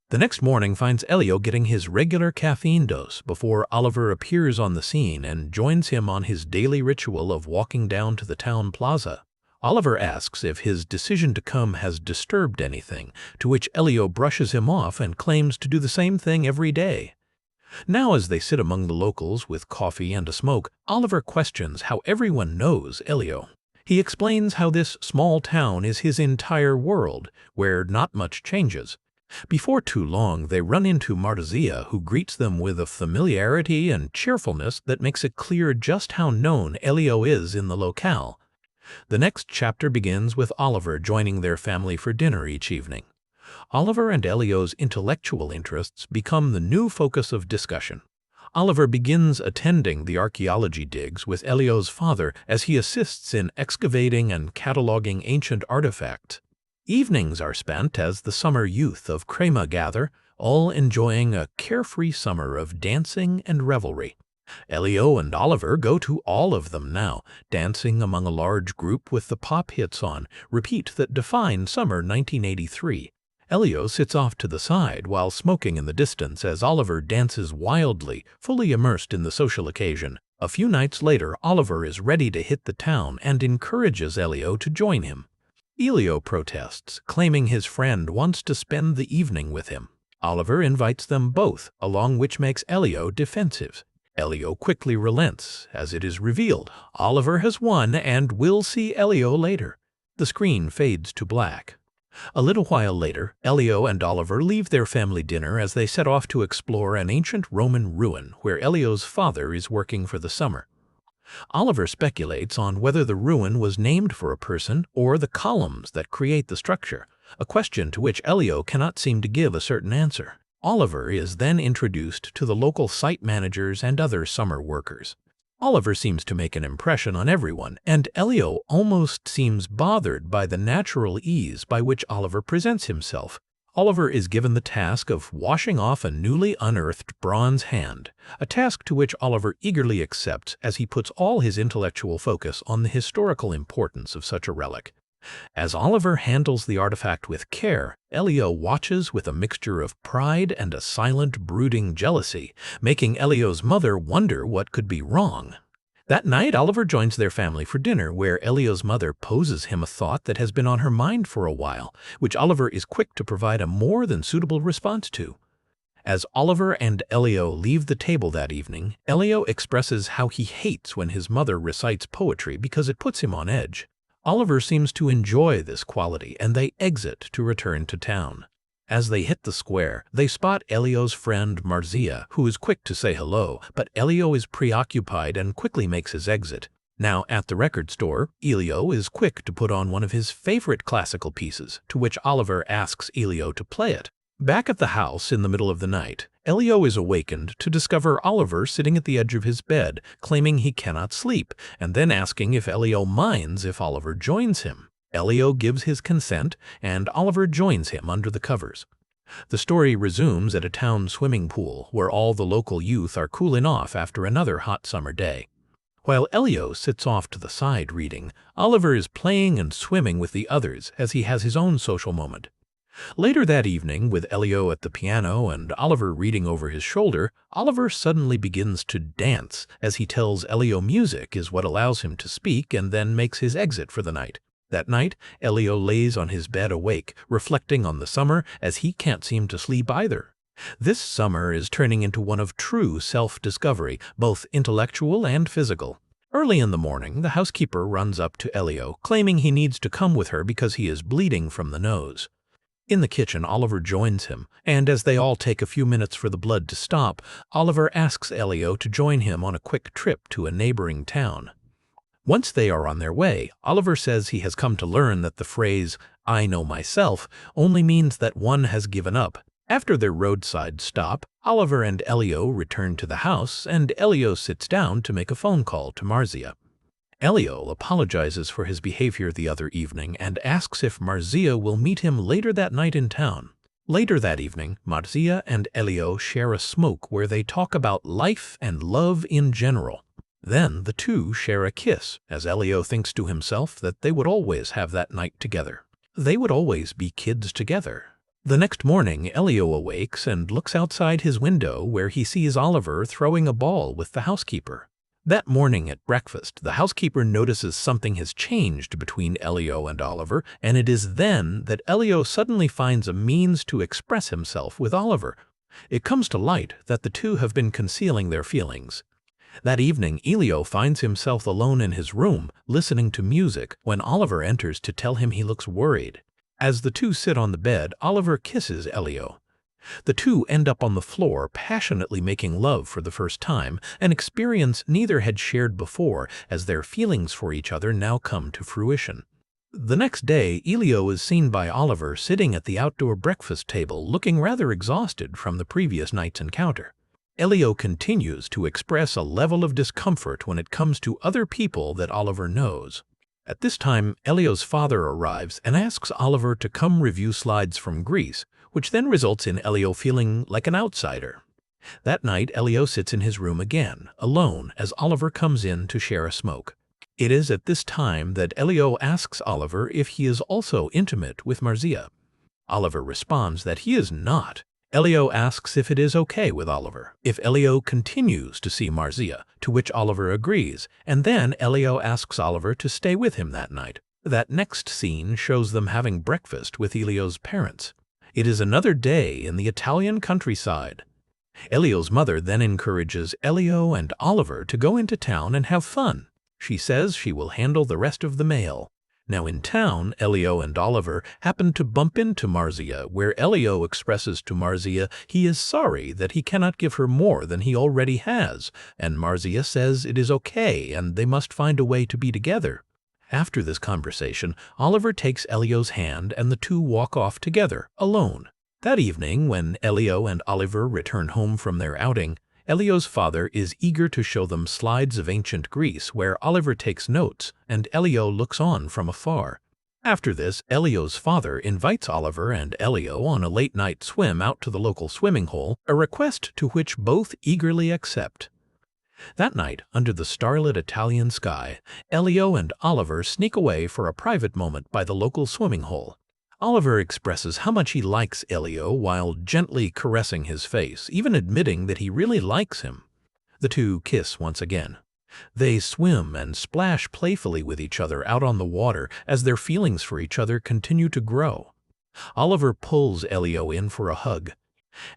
The next morning finds Elio getting his regular caffeine dose before Oliver appears on the scene and joins him on his daily ritual of walking down to the town plaza. Oliver asks if his decision to come has disturbed anything, to which Elio brushes him off and claims to do the same thing every day. Now, as they sit among the locals with coffee and a smoke, Oliver questions how everyone knows Elio. He explains how this small town is his entire world, where not much changes. Before too long, they run into Marzia, who greets them with a familiarity and cheerfulness that makes it clear just how known Elio is in the locale. The next chapter begins with Oliver joining their family for dinner each evening. Oliver and Elio's intellectual interests become the new focus of discussion. Oliver begins attending the archaeology digs with Elio's father as he assists in excavating and cataloging ancient artifacts. Evenings are spent as the summer youth of Crema gather, all enjoying a carefree summer of dancing and revelry. Elio and Oliver go to all of them now, dancing among a large group with the pop hits on repeat that define summer 1983. Elio sits off to the side while smoking in the distance as Oliver dances wildly, fully immersed in the social occasion. A few nights later, Oliver is ready to hit the town and encourages Elio to join him. Elio protests, claiming his friend wants to spend the evening with him. Oliver invites them both, along which makes Elio defensive. Elio quickly relents, as it is revealed Oliver has won and will see Elio later. The screen fades to black. A little while later, Elio and Oliver leave their family dinner as they set off to explore an ancient Roman ruin where Elio's father is working for the summer. Oliver speculates on whether the ruin was named for a person or the columns that create the structure, a question to which Elio cannot seem to give a certain answer. Oliver is then introduced to the local site managers and other summer workers. Oliver seems to make an impression on everyone, and Elio almost seems bothered by the natural ease by which Oliver presents himself. Oliver is given the task of washing off a newly unearthed bronze hand, a task to which Oliver eagerly accepts as he puts all his intellectual focus on the historical importance of such a relic. As Oliver handles the artifact with care, Elio watches with a mixture of pride and a silent, brooding jealousy, making Elio's mother wonder what could be wrong. That night, Oliver joins their family for dinner, where Elio's mother poses him a thought that has been on her mind for a while, which Oliver is quick to provide a more than suitable response to. As Oliver and Elio leave the table that evening, Elio expresses how he hates when his mother recites poetry because it puts him on edge. Oliver seems to enjoy this quality, and they exit to return to town. As they hit the square, they spot Elio's friend Marzia, who is quick to say hello, but Elio is preoccupied and quickly makes his exit. Now at the record store, Elio is quick to put on one of his favorite classical pieces, to which Oliver asks Elio to play it. Back at the house in the middle of the night, Elio is awakened to discover Oliver sitting at the edge of his bed, claiming he cannot sleep, and then asking if Elio minds if Oliver joins him. Elio gives his consent, and Oliver joins him under the covers. The story resumes at a town swimming pool, where all the local youth are cooling off after another hot summer day. While Elio sits off to the side reading, Oliver is playing and swimming with the others as he has his own social moment. Later that evening, with Elio at the piano and Oliver reading over his shoulder, Oliver suddenly begins to dance as he tells Elio music is what allows him to speak and then makes his exit for the night. That night, Elio lays on his bed awake, reflecting on the summer as he can't seem to sleep either. This summer is turning into one of true self-discovery, both intellectual and physical. Early in the morning, the housekeeper runs up to Elio, claiming he needs to come with her because he is bleeding from the nose. In the kitchen, Oliver joins him, and as they all take a few minutes for the blood to stop, Oliver asks Elio to join him on a quick trip to a neighboring town. Once they are on their way, Oliver says he has come to learn that the phrase, "I know myself," only means that one has given up. After their roadside stop, Oliver and Elio return to the house, and Elio sits down to make a phone call to Marzia. Elio apologizes for his behavior the other evening and asks if Marzia will meet him later that night in town. Later that evening, Marzia and Elio share a smoke where they talk about life and love in general. Then the two share a kiss, as Elio thinks to himself that they would always have that night together. They would always be kids together. The next morning, Elio awakes and looks outside his window where he sees Oliver throwing a ball with the housekeeper. That morning at breakfast, the housekeeper notices something has changed between Elio and Oliver, and it is then that Elio suddenly finds a means to express himself with Oliver. It comes to light that the two have been concealing their feelings. That evening, Elio finds himself alone in his room, listening to music, when Oliver enters to tell him he looks worried. As the two sit on the bed, Oliver kisses Elio. The two end up on the floor, passionately making love for the first time, an experience neither had shared before, as their feelings for each other now come to fruition. The next day, Elio is seen by Oliver sitting at the outdoor breakfast table, looking rather exhausted from the previous night's encounter. Elio continues to express a level of discomfort when it comes to other people that Oliver knows. At this time, Elio's father arrives and asks Oliver to come review slides from Greece, which then results in Elio feeling like an outsider. That night, Elio sits in his room again, alone, as Oliver comes in to share a smoke. It is at this time that Elio asks Oliver if he is also intimate with Marcia. Oliver responds that he is not. Elio asks if it is okay with Oliver if Elio continues to see Marcia, to which Oliver agrees, and then Elio asks Oliver to stay with him that night. That next scene shows them having breakfast with Elio's parents. It is another day in the Italian countryside. Elio's mother then encourages Elio and Oliver to go into town and have fun. She says she will handle the rest of the mail. Now in town, Elio and Oliver happen to bump into Marcia, where Elio expresses to Marcia he is sorry that he cannot give her more than he already has, and Marcia says it is okay and they must find a way to be together. After this conversation, Oliver takes Elio's hand and the two walk off together, alone. That evening, when Elio and Oliver return home from their outing, Elio's father is eager to show them slides of ancient Greece where Oliver takes notes and Elio looks on from afar. After this, Elio's father invites Oliver and Elio on a late-night swim out to the local swimming hole, a request to which both eagerly accept. That night, under the starlit Italian sky, Elio and Oliver sneak away for a private moment by the local swimming hole. Oliver expresses how much he likes Elio while gently caressing his face, even admitting that he really likes him. The two kiss once again. They swim and splash playfully with each other out on the water as their feelings for each other continue to grow. Oliver pulls Elio in for a hug.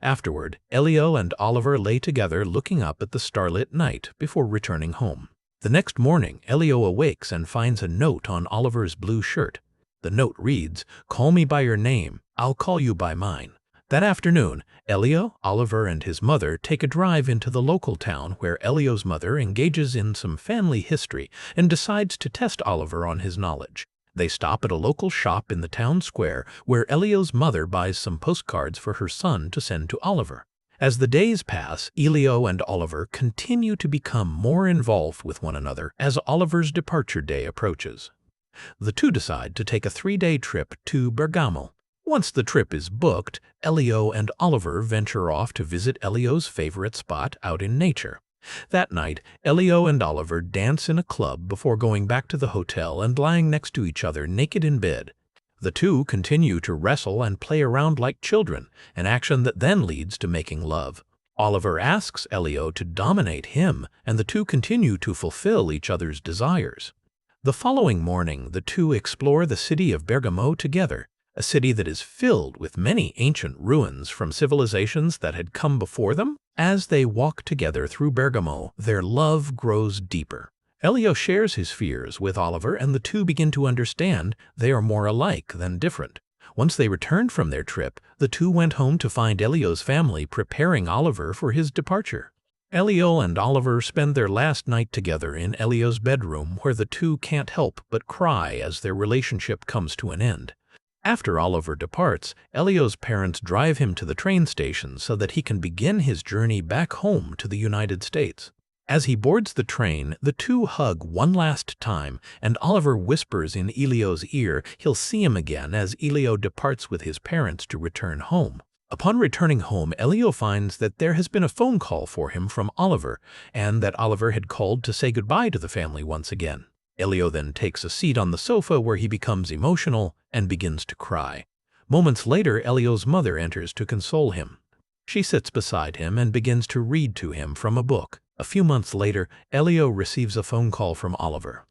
Afterward, Elio and Oliver lay together looking up at the starlit night before returning home. The next morning, Elio awakes and finds a note on Oliver's blue shirt. The note reads, "Call me by your name, I'll call you by mine." That afternoon, Elio, Oliver, and his mother take a drive into the local town where Elio's mother engages in some family history and decides to test Oliver on his knowledge. They stop at a local shop in the town square where Elio's mother buys some postcards for her son to send to Oliver. As the days pass, Elio and Oliver continue to become more involved with one another as Oliver's departure day approaches. The two decide to take a 3-day trip to Bergamo. Once the trip is booked, Elio and Oliver venture off to visit Elio's favorite spot out in nature. That night, Elio and Oliver dance in a club before going back to the hotel and lying next to each other naked in bed. The two continue to wrestle and play around like children, an action that then leads to making love. Oliver asks Elio to dominate him, and the two continue to fulfill each other's desires. The following morning, the two explore the city of Bergamo together, a city that is filled with many ancient ruins from civilizations that had come before them. As they walk together through Bergamo, their love grows deeper. Elio shares his fears with Oliver, and the two begin to understand they are more alike than different. Once they returned from their trip, the two went home to find Elio's family preparing Oliver for his departure. Elio and Oliver spend their last night together in Elio's bedroom, where the two can't help but cry as their relationship comes to an end. After Oliver departs, Elio's parents drive him to the train station so that he can begin his journey back home to the United States. As he boards the train, the two hug one last time, and Oliver whispers in Elio's ear he'll see him again as Elio departs with his parents to return home. Upon returning home, Elio finds that there has been a phone call for him from Oliver, and that Oliver had called to say goodbye to the family once again. Elio then takes a seat on the sofa where he becomes emotional and begins to cry. Moments later, Elio's mother enters to console him. She sits beside him and begins to read to him from a book. A few months later, Elio receives a phone call from Oliver.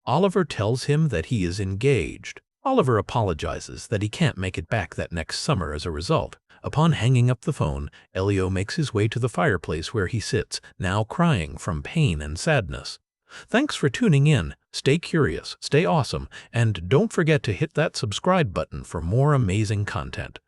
Oliver tells him that he is engaged. Oliver apologizes that he can't make it back that next summer as a result. Upon hanging up the phone, Elio makes his way to the fireplace where he sits, now crying from pain and sadness. Thanks for tuning in. Stay curious, stay awesome, and don't forget to hit that subscribe button for more amazing content.